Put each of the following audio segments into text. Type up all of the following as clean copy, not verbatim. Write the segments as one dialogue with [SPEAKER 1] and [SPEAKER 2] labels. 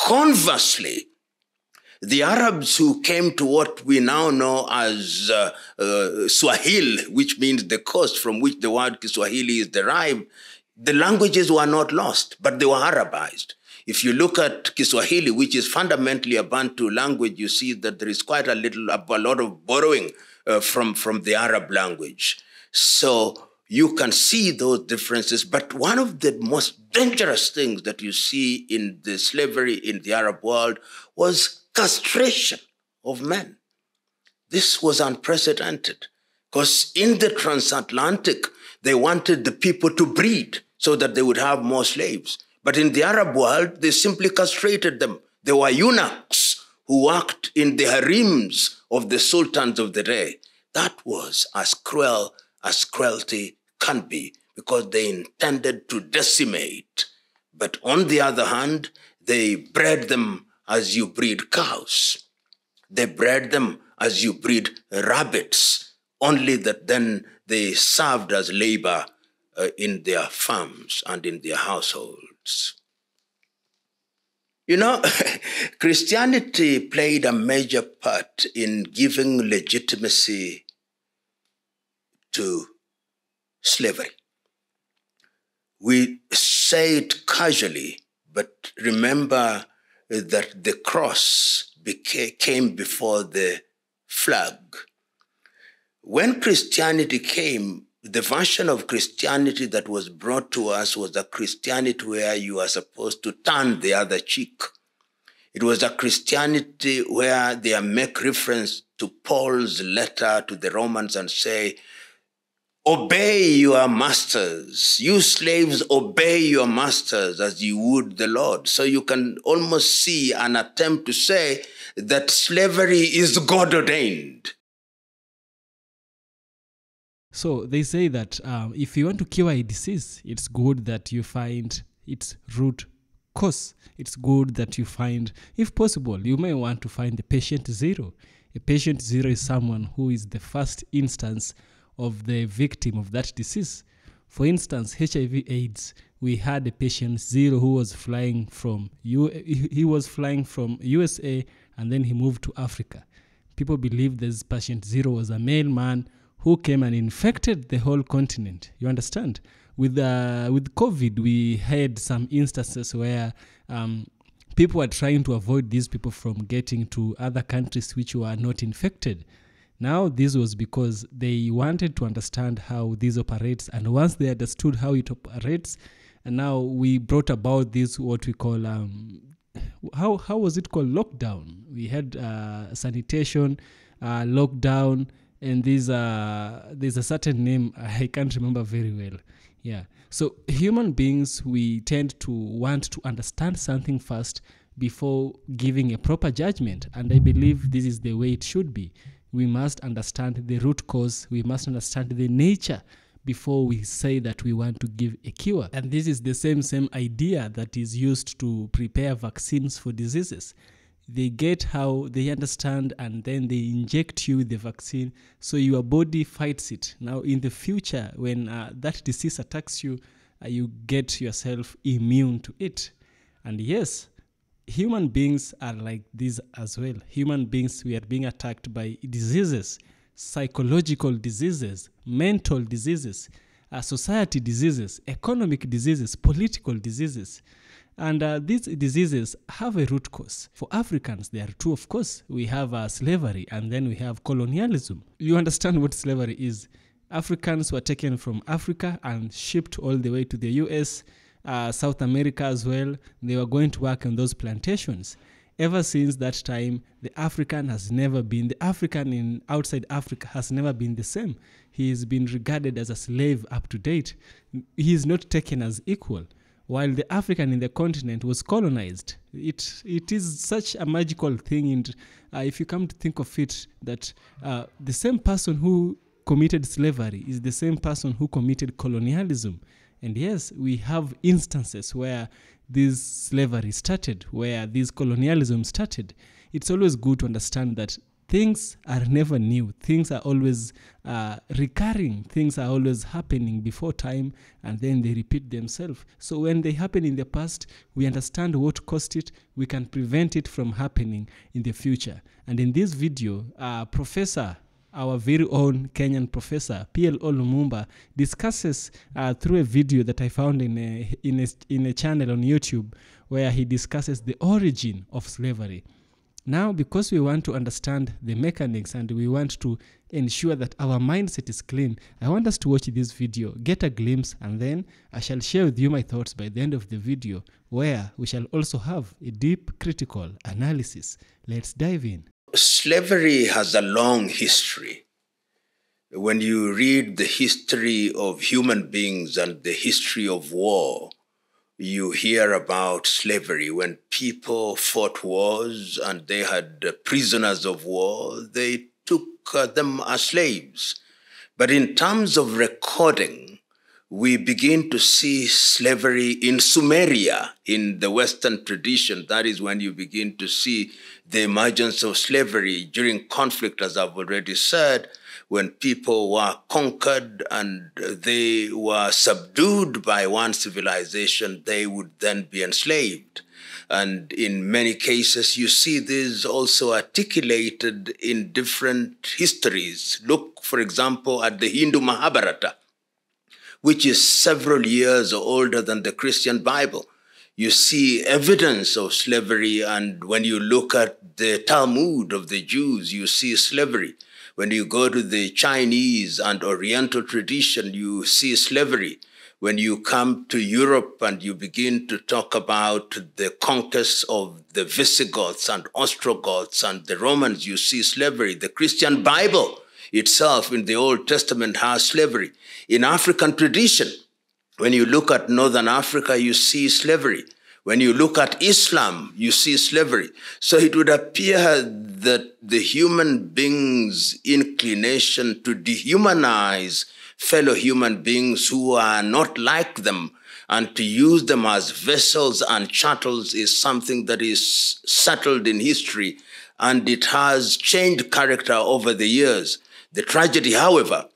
[SPEAKER 1] Conversely, the Arabs who came to what we now know as Swahili, which means the coast from which the word Kiswahili is derived, the languages were not lost, but they were Arabized. If you look at Kiswahili, which is fundamentally a Bantu language, you see that there is quite a lot of borrowing from the Arab language. So you can see those differences. But one of the most dangerous things that you see in the slavery in the Arab world was castration of men. This was unprecedented because in the transatlantic, they wanted the people to breed so that they would have more slaves. But in the Arab world, they simply castrated them. They were eunuchs who worked in the harems of the sultans of the day. That was as cruel as cruelty can be because they intended to decimate. But on the other hand, they bred them as you breed cows. They bred them as you breed rabbits, only that then they served as labor in their farms and in their households. You know, Christianity played a major part in giving legitimacy to slavery. We say it casually, but remember that the cross came before the flag. When Christianity came, the version of Christianity that was brought to us was a Christianity where you are supposed to turn the other cheek. It was a Christianity where they make reference to Paul's letter to the Romans and say, obey your masters. You slaves, obey your masters as you would the Lord. So you can almost see an attempt to say that slavery is God-ordained.
[SPEAKER 2] So they say that if you want to cure a disease, it's good that you find its root cause. It's good that you find, if possible, you may want to find the patient zero. A patient zero is someone who is the first instance of the victim of that disease. For instance, HIV/AIDS, we had a patient zero who was flying from USA and then he moved to Africa. People believe this patient zero was a male man who came and infected the whole continent. You understand? With COVID, we had some instances where people were trying to avoid these people from getting to other countries which were not infected. Now, this was because they wanted to understand how this operates, and once they understood how it operates, and now we brought about this, what we call, how was it called? Lockdown. We had sanitation, lockdown, and there's a certain name I can't remember very well. Yeah. So human beings, we tend to want to understand something first before giving a proper judgment, and I believe this is the way it should be. We must understand the root cause. We must understand the nature before we say that we want to give a cure. And this is the same idea that is used to prepare vaccines for diseases. They get how they understand, and then they inject you with the vaccine so your body fights it. Now, in the future, when that disease attacks you, you get yourself immune to it. And yes, human beings are like this as well. Human beings, we are being attacked by diseases, psychological diseases, mental diseases, society diseases, economic diseases, political diseases. And these diseases have a root cause. For Africans, there are two, of course. We have slavery, and then we have colonialism. You understand what slavery is. Africans were taken from Africa and shipped all the way to the US, South America as well. They were going to work on those plantations. Ever since that time, the African outside Africa has never been the same. He has been regarded as a slave up to date. He is not taken as equal. While the African in the continent was colonized. It is such a magical thing, and if you come to think of it, that the same person who committed slavery is the same person who committed colonialism. And yes, we have instances where this slavery started, where this colonialism started. It's always good to understand that things are never new. Things are always recurring. Things are always happening before time, and then they repeat themselves. So when they happen in the past, we understand what caused it. We can prevent it from happening in the future. And in this video, Professor, our very own Kenyan professor, Plo Lumumba, discusses through a video that I found in a channel on YouTube, where he discusses the origin of slavery. Now, because we want to understand the mechanics and we want to ensure that our mindset is clean, I want us to watch this video, get a glimpse, and then I shall share with you my thoughts by the end of the video, where we shall also have a deep critical analysis. Let's dive in.
[SPEAKER 1] Slavery has a long history. When you read the history of human beings and the history of war, you hear about slavery. When people fought wars and they had prisoners of war, they took them as slaves. But in terms of recording, we begin to see slavery in Sumeria, in the Western tradition. That is when you begin to see the emergence of slavery during conflict, as I've already said, when people were conquered and they were subdued by one civilization, they would then be enslaved. And in many cases, you see this also articulated in different histories. Look, for example, at the Hindu Mahabharata, which is several years older than the Christian Bible. You see evidence of slavery, and when you look at the Talmud of the Jews, you see slavery. When you go to the Chinese and Oriental tradition, you see slavery. When you come to Europe and you begin to talk about the conquest of the Visigoths and Ostrogoths and the Romans, you see slavery. The Christian Bible itself in the Old Testament has slavery. In African tradition, when you look at Northern Africa, you see slavery. When you look at Islam, you see slavery. So it would appear that the human being's inclination to dehumanize fellow human beings who are not like them and to use them as vessels and chattels is something that is settled in history, and it has changed character over the years. The tragedy, however,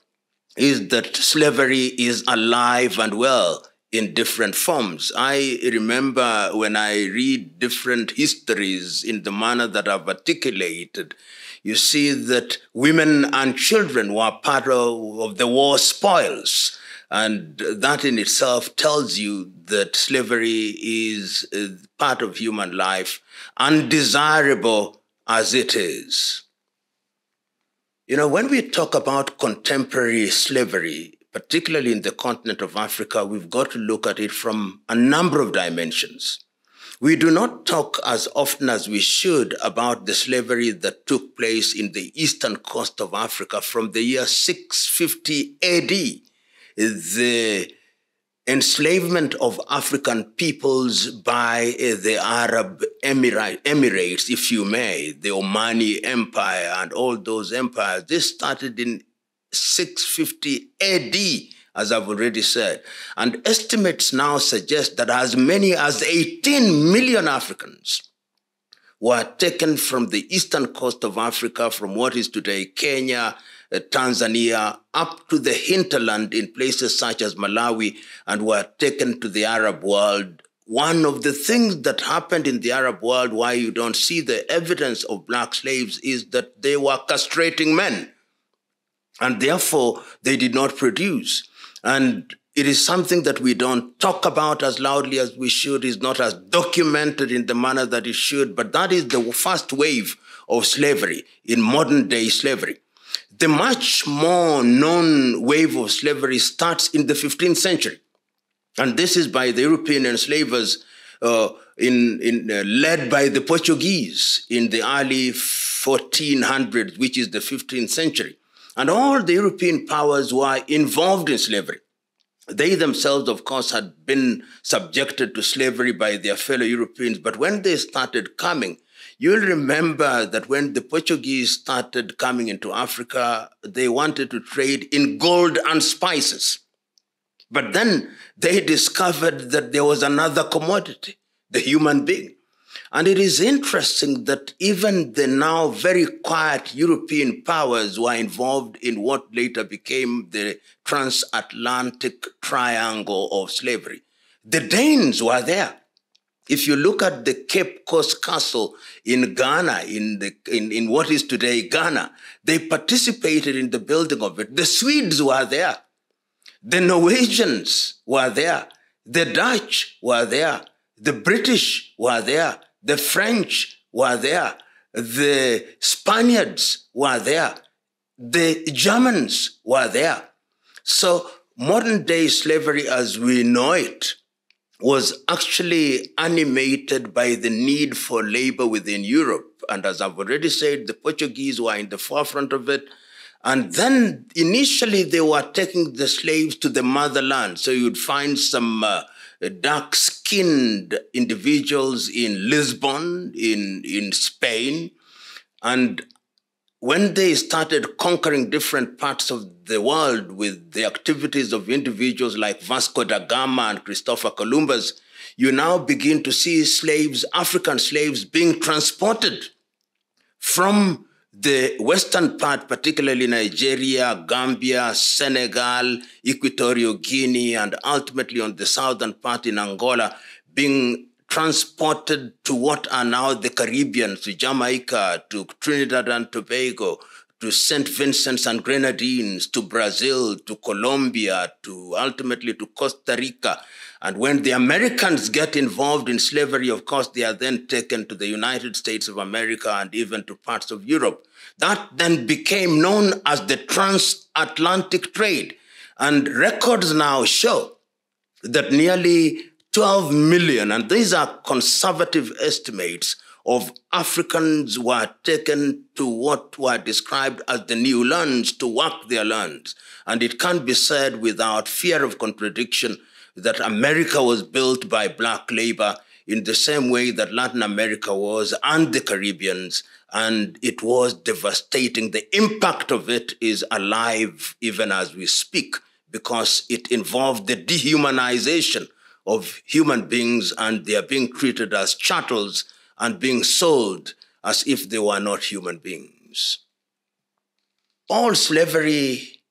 [SPEAKER 1] is that slavery is alive and well in different forms. I remember when I read different histories in the manner that I've articulated, you see that women and children were part of the war spoils. And that in itself tells you that slavery is part of human life, undesirable as it is. You know, when we talk about contemporary slavery, particularly in the continent of Africa, we've got to look at it from a number of dimensions. We do not talk as often as we should about the slavery that took place in the eastern coast of Africa from the year 650 AD. The enslavement of African peoples by the Arab Emirates, if you may, the Omani Empire and all those empires. This started in 650 AD, as I've already said. And estimates now suggest that as many as 18 million Africans were taken from the eastern coast of Africa, from what is today Kenya, Tanzania, up to the hinterland in places such as Malawi, and were taken to the Arab world. One of the things that happened in the Arab world, why you don't see the evidence of black slaves, is that they were castrating men, and therefore they did not produce. And it is something that we don't talk about as loudly as we should, is not as documented in the manner that it should, but that is the first wave of slavery, in modern day slavery. The much more known wave of slavery starts in the 15th century. And this is by the European enslavers led by the Portuguese in the early 1400s, which is the 15th century. And all the European powers were involved in slavery. They themselves, of course, had been subjected to slavery by their fellow Europeans. But when they started coming, you'll remember that when the Portuguese started coming into Africa, they wanted to trade in gold and spices. But then they discovered that there was another commodity, the human being. And it is interesting that even the now very quiet European powers were involved in what later became the transatlantic triangle of slavery. The Danes were there. If you look at the Cape Coast Castle in Ghana, in what is today Ghana, they participated in the building of it. The Swedes were there. The Norwegians were there. The Dutch were there. The British were there. The French were there. The Spaniards were there. The Germans were there. So modern day slavery as we know it was actually animated by the need for labor within Europe. And as I've already said, the Portuguese were in the forefront of it. And then initially they were taking the slaves to the motherland. So you'd find some dark-skinned individuals in Lisbon, in Spain. And when they started conquering different parts of the world with the activities of individuals like Vasco da Gama and Christopher Columbus, you now begin to see slaves, African slaves, being transported from the western part, particularly Nigeria, Gambia, Senegal, Equatorial Guinea, and ultimately on the southern part in Angola, being transported to what are now the Caribbean, to Jamaica, to Trinidad and Tobago, to St. Vincent's and Grenadines, to Brazil, to Colombia, to ultimately to Costa Rica. And when the Americans get involved in slavery, of course, they are then taken to the United States of America and even to parts of Europe. That then became known as the transatlantic trade. And records now show that nearly 12 million, and these are conservative estimates, of Africans were taken to what were described as the new lands to work their lands. And it can't be said without fear of contradiction that America was built by black labor in the same way that Latin America was, and the Caribbeans, and it was devastating. The impact of it is alive even as we speak, because it involved the dehumanization of human beings, and they are being treated as chattels and being sold as if they were not human beings. All slavery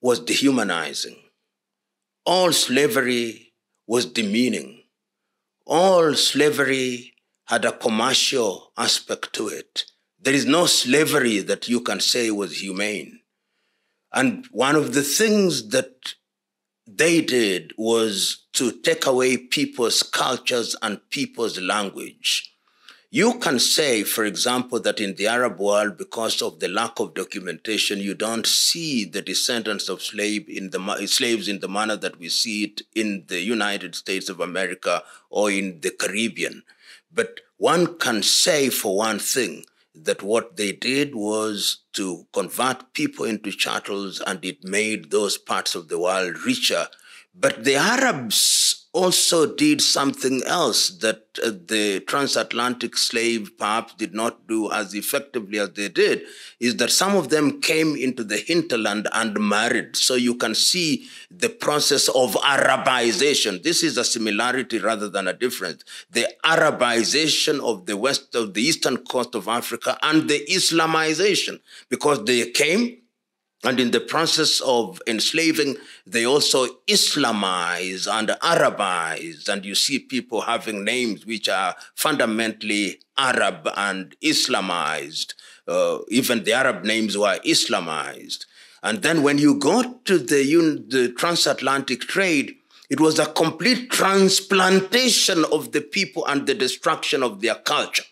[SPEAKER 1] was dehumanizing. All slavery was demeaning. All slavery had a commercial aspect to it. There is no slavery that you can say was humane. And one of the things that they did was to take away people's cultures and people's language. You can say, for example, that in the Arab world, because of the lack of documentation, you don't see the descendants of slaves in the manner that we see it in the United States of America or in the Caribbean. But one can say, for one thing, that what they did was to convert people into chattels, and it made those parts of the world richer. But the Arabs also did something else that the transatlantic slave perhaps did not do as effectively as they did, is that some of them came into the hinterland and married. So you can see the process of Arabization. This is a similarity rather than a difference. The Arabization of the eastern coast of Africa and the Islamization, because they came, and in the process of enslaving, they also Islamized and Arabized. And you see people having names which are fundamentally Arab and Islamized. Even the Arab names were Islamized. And then when you go to the transatlantic trade, it was a complete transplantation of the people and the destruction of their culture,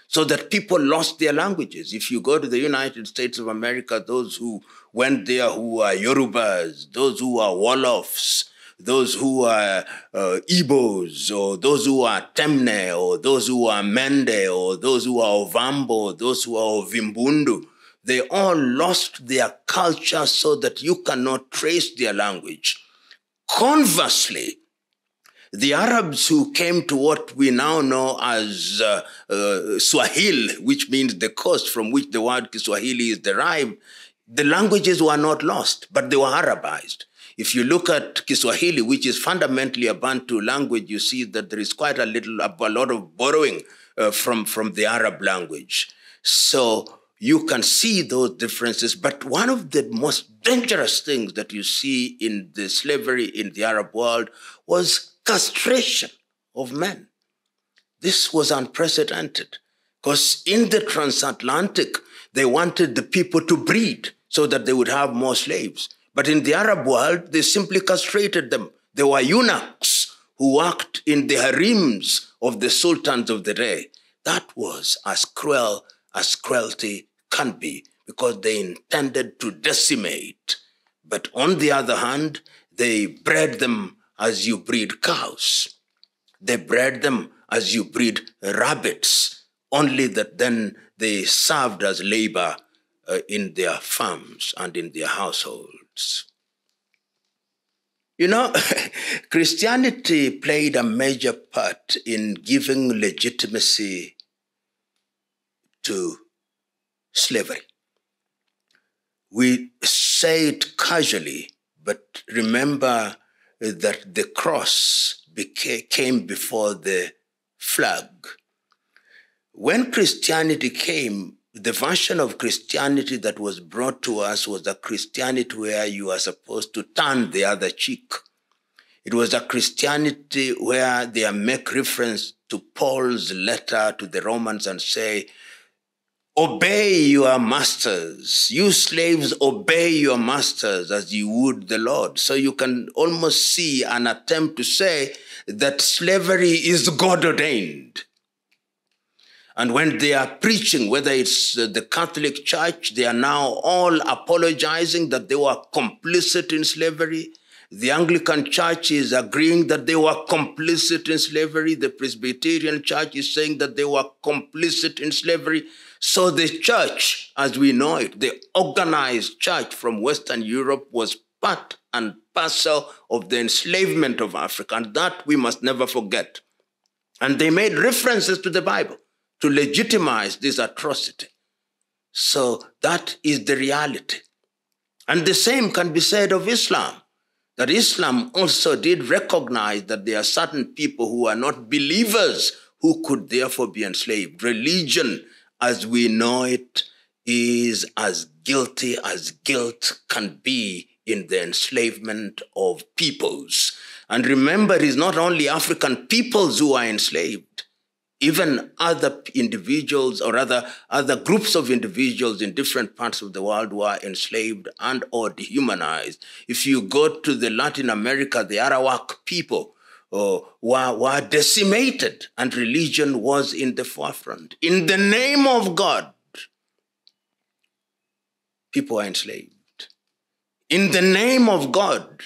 [SPEAKER 1] so that people lost their languages. If you go to the United States of America, those who went there who are Yorubas, those who are Wolofs, those who are Igbos, or those who are Temne, or those who are Mende, or those who are Ovambo, those who are Ovimbundu, they all lost their culture so that you cannot trace their language. Conversely, the Arabs who came to what we now know as Swahili, which means the coast from which the word Kiswahili is derived, the languages were not lost, but they were Arabized. If you look at Kiswahili, which is fundamentally a Bantu language, you see that there is quite a lot of borrowing from the Arab language. So you can see those differences. But one of the most dangerous things that you see in the slavery in the Arab world was castration of men. This was unprecedented because in the transatlantic, they wanted the people to breed so that they would have more slaves. But in the Arab world, they simply castrated them. There were eunuchs who worked in the harems of the sultans of the day. That was as cruel as cruelty can be, because they intended to decimate. But on the other hand, they bred them as you breed cows. They bred them as you breed rabbits, only that then they served as labor in their farms and in their households. You know, Christianity played a major part in giving legitimacy to slavery. We say it casually, but remember that the cross came before the flag. When Christianity came, the version of Christianity that was brought to us was a Christianity where you are supposed to turn the other cheek. It was a Christianity where they make reference to Paul's letter to the Romans and say, obey your masters. You slaves, obey your masters as you would the Lord. So you can almost see an attempt to say that slavery is God-ordained. And when they are preaching, whether it's the Catholic Church, they are now all apologizing that they were complicit in slavery. The Anglican Church is agreeing that they were complicit in slavery. The Presbyterian Church is saying that they were complicit in slavery. So the church, as we know it, the organized church from Western Europe, was part and parcel of the enslavement of Africa, and that we must never forget. And they made references to the Bible to legitimize this atrocity. So that is the reality. And the same can be said of Islam, that Islam also did recognize that there are certain people who are not believers who could therefore be enslaved. Religion, as we know it, is as guilty as guilt can be in the enslavement of peoples. And remember, it is not only African peoples who are enslaved. Even other individuals or other groups of individuals in different parts of the world were enslaved and or dehumanized. If you go to the Latin America, the Arawak people were decimated, and religion was in the forefront. In the name of God, people were enslaved. In the name of God,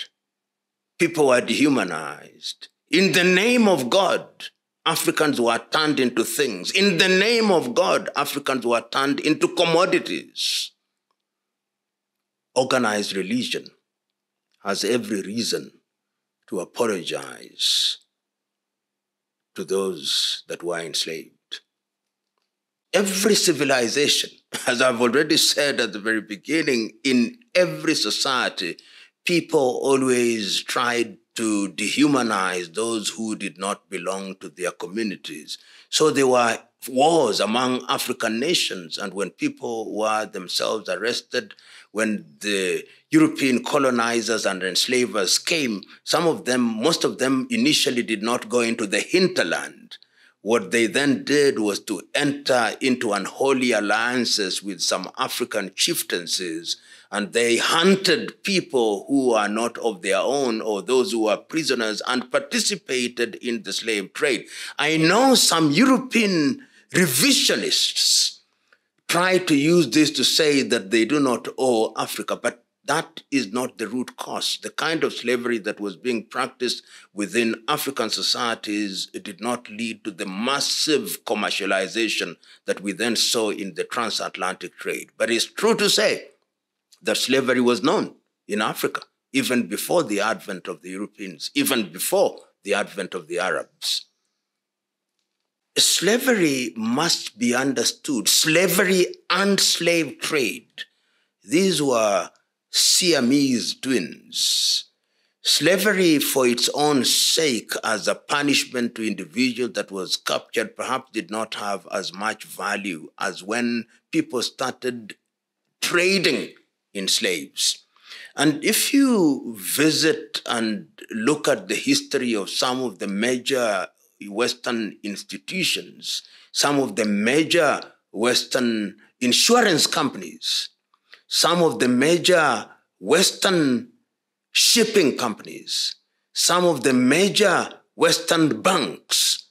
[SPEAKER 1] people were dehumanized. In the name of God, Africans were turned into things. In the name of God, Africans were turned into commodities. Organized religion has every reason to apologize to those that were enslaved. Every civilization, as I've already said at the very beginning, in every society, people always tried to dehumanize those who did not belong to their communities. So there were wars among African nations, and when people were themselves arrested, when the European colonizers and enslavers came, most of them initially did not go into the hinterland. What they then did was to enter into unholy alliances with some African chieftaincies, and they hunted people who are not of their own or those who are prisoners and participated in the slave trade. I know some European revisionists try to use this to say that they do not owe Africa, but that is not the root cause. The kind of slavery that was being practiced within African societies, it did not lead to the massive commercialization that we then saw in the transatlantic trade. But it's true to say that slavery was known in Africa, even before the advent of the Europeans, even before the advent of the Arabs. Slavery must be understood. Slavery and slave trade, these were Siamese twins. Slavery for its own sake as a punishment to individuals that was captured perhaps did not have as much value as when people started trading in slaves. And if you visit and look at the history of some of the major Western institutions, some of the major Western insurance companies, some of the major Western shipping companies, some of the major Western banks,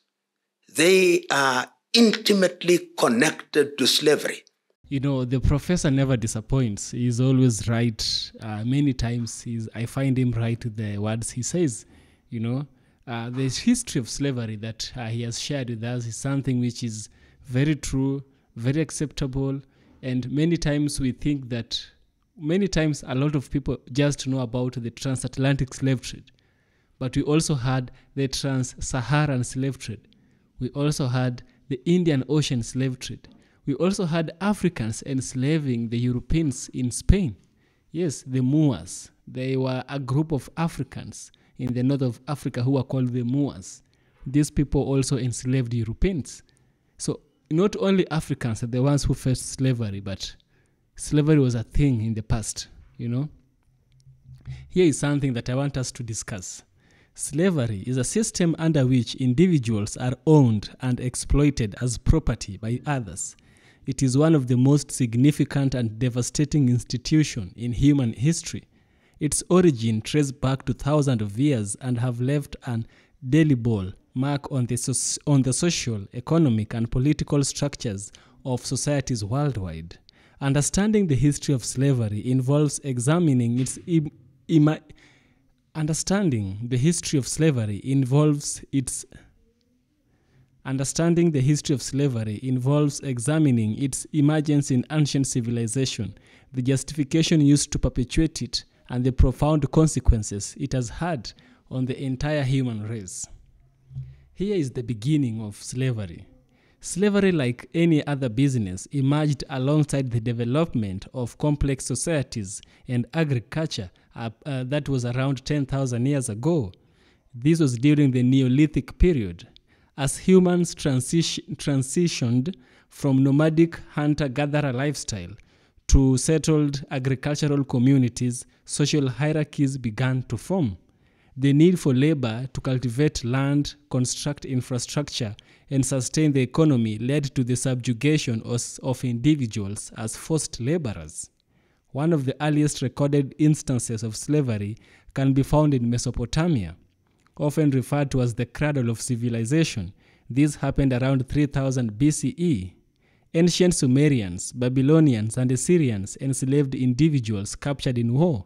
[SPEAKER 1] they are intimately connected to slavery.
[SPEAKER 2] You know, the professor never disappoints. He's always right. Many times I find him right with the words he says. You know, the history of slavery that he has shared with us is something which is very true, very acceptable. And many times we think that, many times a lot of people just know about the transatlantic slave trade. But we also had the trans-Saharan slave trade. We also had the Indian Ocean slave trade. We also had Africans enslaving the Europeans in Spain. Yes, the Moors. They were a group of Africans in the north of Africa who were called the Moors. These people also enslaved Europeans. So not only Africans are the ones who faced slavery, but slavery was a thing in the past, you know. Here is something that I want us to discuss. Slavery is a system under which individuals are owned and exploited as property by others. It is one of the most significant and devastating institutions in human history. Its origin traces back to thousands of years and have left an indelible mark on the social, economic, and political structures of societies worldwide. Understanding the history of slavery involves examining its Understanding the history of slavery involves examining its emergence in ancient civilization, the justification used to perpetuate it, and the profound consequences it has had on the entire human race. Here is the beginning of slavery. Slavery, like any other business, emerged alongside the development of complex societies and agriculture that was around 10,000 years ago. This was during the Neolithic period. As humans transitioned from nomadic hunter-gatherer lifestyle to settled agricultural communities, social hierarchies began to form. The need for labor to cultivate land, construct infrastructure, and sustain the economy led to the subjugation of individuals as forced laborers. One of the earliest recorded instances of slavery can be found in Mesopotamia, often referred to as the cradle of civilization. This happened around 3000 BCE. Ancient Sumerians, Babylonians, and Assyrians enslaved individuals captured in war,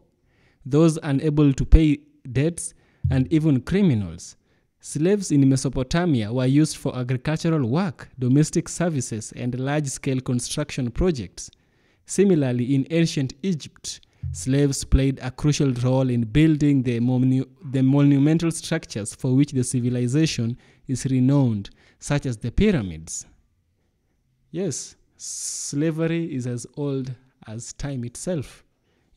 [SPEAKER 2] those unable to pay debts, and even criminals. Slaves in Mesopotamia were used for agricultural work, domestic services, and large-scale construction projects. Similarly, in ancient Egypt, slaves played a crucial role in building the monumental structures for which the civilization is renowned, such as the pyramids. Yes, slavery is as old as time itself,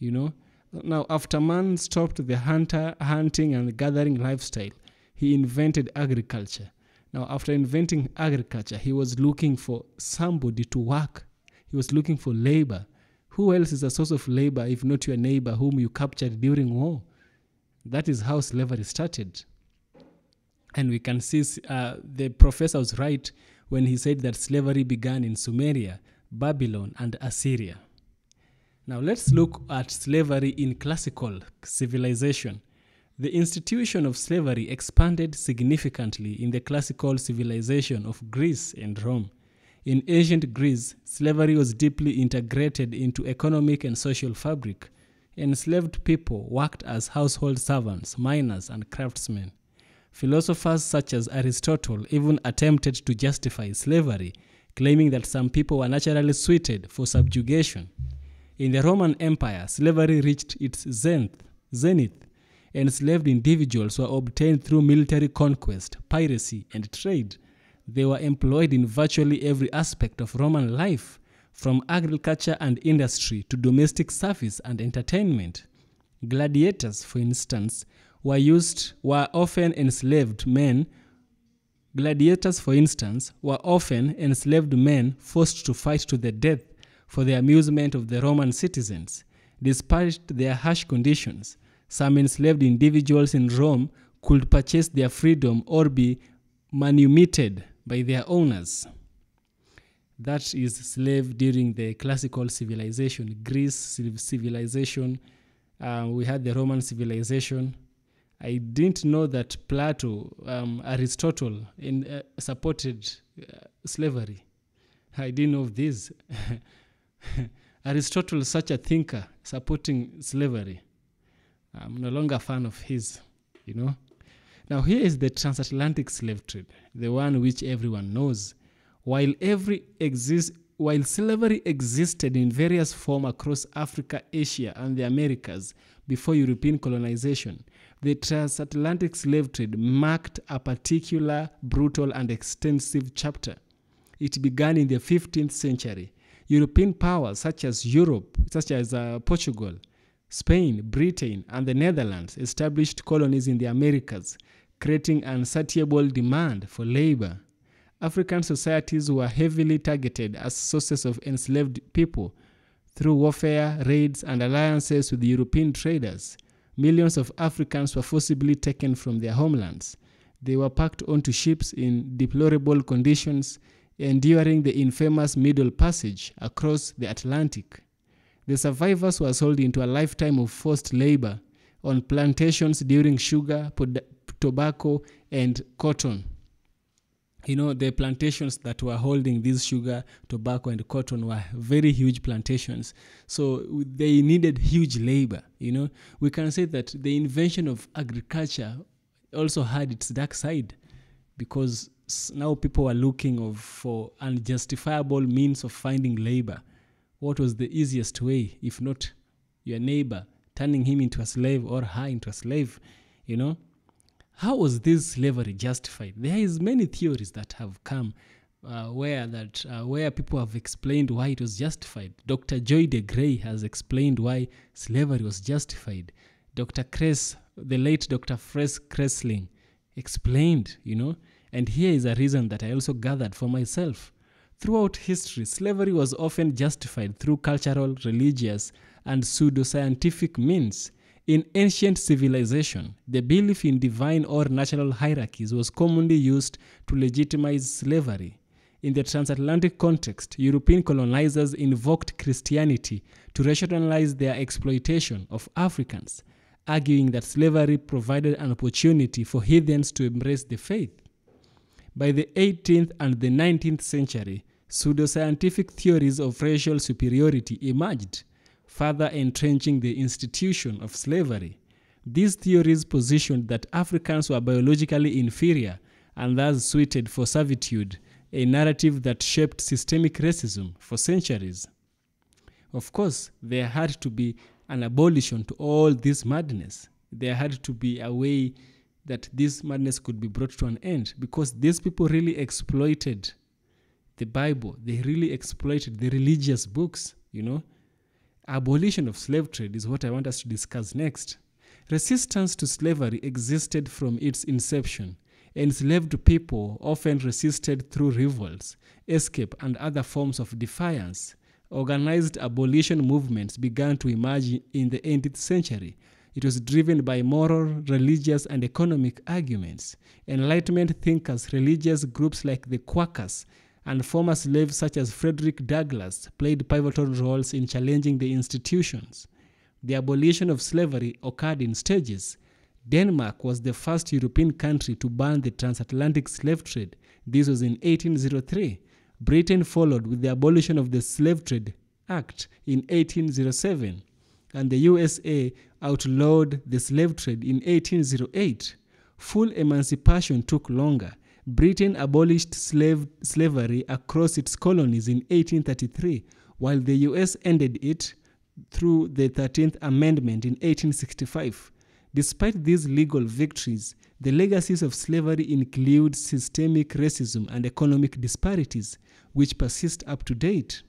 [SPEAKER 2] you know. Now, after man stopped the hunting and gathering lifestyle, he invented agriculture. Now, after inventing agriculture, he was looking for somebody to work. He was looking for labor. Who else is a source of labor if not your neighbor whom you captured during war? That is how slavery started. And we can see the professor was right when he said that slavery began in Sumeria, Babylon, and Assyria. Now let's look at slavery in classical civilization. The institution of slavery expanded significantly in the classical civilization of Greece and Rome. In ancient Greece, slavery was deeply integrated into economic and social fabric. Enslaved people worked as household servants, miners, and craftsmen. Philosophers such as Aristotle even attempted to justify slavery, claiming that some people were naturally suited for subjugation. In the Roman Empire, slavery reached its zenith. Enslaved individuals were obtained through military conquest, piracy, and trade. They were employed in virtually every aspect of Roman life, from agriculture and industry to domestic service and entertainment. Gladiators, for instance, were often enslaved men. Gladiators, for instance, were often enslaved men forced to fight to the death for the amusement of the Roman citizens. Despite their harsh conditions, some enslaved individuals in Rome could purchase their freedom or be manumitted by their owners. That is slave during the classical civilization, Greece civilization. We had the Roman civilization. I didn't know that Plato, Aristotle supported slavery. I didn't know of this. Aristotle, such a thinker, supporting slavery. I'm no longer a fan of his, you know. Now here is the transatlantic slave trade, the one which everyone knows. While slavery existed in various forms across Africa, Asia, and the Americas before European colonization, the transatlantic slave trade marked a particular brutal and extensive chapter. It began in the 15th century. European powers such as Portugal, Spain, Britain, and the Netherlands established colonies in the Americas, creating insatiable demand for labor. African societies were heavily targeted as sources of enslaved people. Through warfare, raids, and alliances with European traders, millions of Africans were forcibly taken from their homelands. They were packed onto ships in deplorable conditions, enduring the infamous Middle Passage across the Atlantic. The survivors were sold into a lifetime of forced labor on plantations during sugar, tobacco, and cotton. You know, the plantations that were holding this sugar, tobacco, and cotton were very huge plantations. So they needed huge labor, you know. We can say that the invention of agriculture also had its dark side, because now people were looking for unjustifiable means of finding labor. What was the easiest way, if not your neighbor, turning him into a slave or her into a slave, you know? How was this slavery justified? There is many theories that have come where people have explained why it was justified. Dr. Joy de Grey has explained why slavery was justified. The late Dr. Fres Kressling explained, you know, and here is a reason that I also gathered for myself. Throughout history, slavery was often justified through cultural, religious, and pseudoscientific means. In ancient civilization, the belief in divine or natural hierarchies was commonly used to legitimize slavery. In the transatlantic context, European colonizers invoked Christianity to rationalize their exploitation of Africans, arguing that slavery provided an opportunity for heathens to embrace the faith. By the 18th and the 19th century, pseudoscientific theories of racial superiority emerged, further entrenching the institution of slavery. These theories positioned that Africans were biologically inferior and thus suited for servitude, a narrative that shaped systemic racism for centuries. Of course, there had to be an abolition to all this madness. There had to be a way that this madness could be brought to an end, because these people really exploited the Bible. They really exploited the religious books, you know. Abolition of slave trade is what I want us to discuss next. Resistance to slavery existed from its inception. Enslaved people often resisted through revolts, escape, and other forms of defiance. Organized abolition movements began to emerge in the 18th century. It was driven by moral, religious, and economic arguments. Enlightenment thinkers, religious groups like the Quakers, and former slaves such as Frederick Douglass played pivotal roles in challenging the institutions. The abolition of slavery occurred in stages. Denmark was the first European country to ban the transatlantic slave trade. This was in 1803. Britain followed with the abolition of the Slave Trade Act in 1807. And the USA outlawed the slave trade in 1808. Full emancipation took longer. Britain abolished slavery across its colonies in 1833, while the US ended it through the 13th Amendment in 1865. Despite these legal victories, the legacies of slavery include systemic racism and economic disparities, which persist up to date.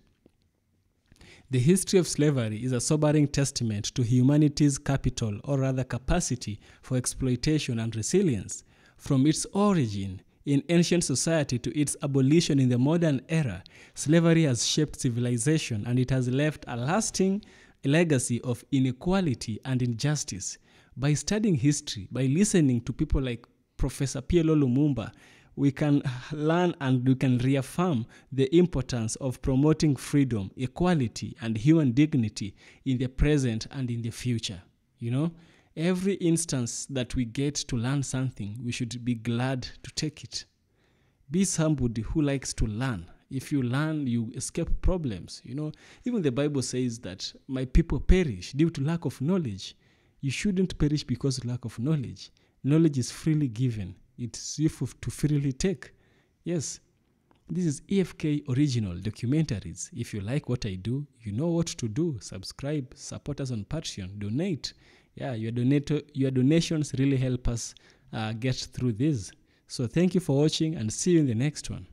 [SPEAKER 2] The history of slavery is a sobering testament to humanity's capital, or rather capacity, for exploitation and resilience. From its origin in ancient society to its abolition in the modern era, slavery has shaped civilization, and it has left a lasting legacy of inequality and injustice. By studying history, by listening to people like Professor Plo Lumumba, we can learn and we can reaffirm the importance of promoting freedom, equality, and human dignity in the present and in the future. You know, every instance that we get to learn something, we should be glad to take it. Be somebody who likes to learn. If you learn, you escape problems. You know, even the Bible says that my people perish due to lack of knowledge. You shouldn't perish because of lack of knowledge. Knowledge is freely given. It's useful to freely take. Yes, this is EFK Original Documentaries. If you like what I do, you know what to do. Subscribe, support us on Patreon, donate. Yeah, your donations really help us get through this. So thank you for watching, and see you in the next one.